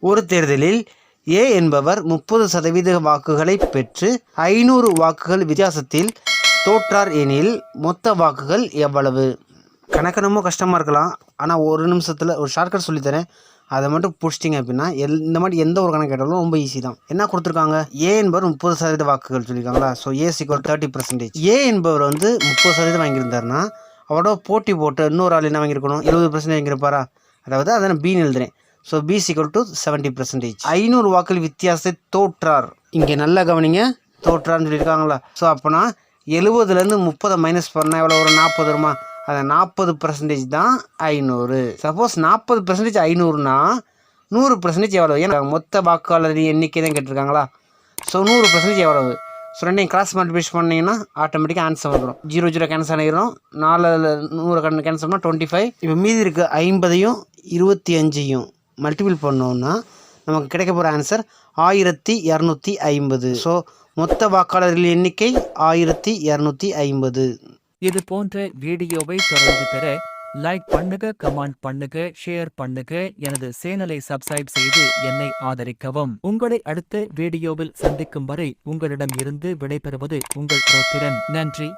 ஒரு தேர்தலில் ஏ என்பவர் 30% வாக்குகளை பெற்று 500 வாக்குகள் வித்தியாசத்தில் தோற்றார் எனில் மொத்த வாக்குகள் எவ்வளவு? கணக்கு ரொம்ப கஷ்டமாக இருக்கலாம், ஆனால் ஒரு நிமிஷத்தில் ஒரு ஷார்ட்கட் சொல்லித்தரேன், அதை மட்டும் பிடிச்சிட்டிங்க அப்படின்னா இந்த மாதிரி எந்த ஒரு கணக்கு கேட்டாலும் ரொம்ப ஈஸி தான். என்ன கொடுத்துருக்காங்க? ஏ என்பவர் 30% வாக்குகள் சொல்லியிருக்காங்களா? ஸோ ஏ = 30%. ஏ என்பவர் வந்து 30% வாங்கியிருந்தாருன்னா அவரோட போட்டி போட்டு இன்னொரு ஆள் என்ன வாங்கியிருக்கணும்? 70% வாங்கியிருப்பாரா? அதாவது அதை நான் பின்னு எழுதுறேன். So B = 70%. 500 வாக்குகள் வித்தியாசத்தை தோற்றார். இங்கே நல்லா கவனிங்க, தோற்றார்னு சொல்லியிருக்காங்களா? ஸோ அப்போனா 70லேருந்து 30 மைனஸ் பண்ணால் எவ்வளோ ஒரு 40 வருமா? அதை 40% தான் 500. சப்போஸ் 40% 500னா 100% எவ்வளவு? ஏன்னா மொத்த வாக்காளர் எண்ணிக்கை தான் கேட்டிருக்காங்களா? ஸோ 100% எவ்வளவு? ஸோ ரெண்டையும் கிராஸ் மல்டிப்ளிகேஷன் பண்ணிங்கன்னா ஆட்டோமேட்டிக்காக ஆன்சர் வந்துடும். 0 0 கேன்சல் ஆகிடும். 4 100 கேன்சல் பண்ணால் 25. இப்போ மீதி இருக்க 50ஐயும் 25ஐயும் மல்டிபிள் பண்ணோம்னா நமக்கு கிடைக்க போகிற ஆன்சர் 1250. ஸோ மொத்த வாக்காளர்கள் எண்ணிக்கை 1250. இது போன்ற வீடியோவை தொடர்ந்து பெற லைக் பண்ணுங்க, கமெண்ட் பண்ணுங்க, ஷேர் பண்ணுங்க. எனது சேனலை சப்ஸ்கிரைப் செய்து என்னை ஆதரிக்கவும். உங்களை அடுத்த வீடியோவில் சந்திக்கும் வரை உங்களிடம் இருந்து விடைபெறுவது உங்கள் ரோத்திரன். நன்றி.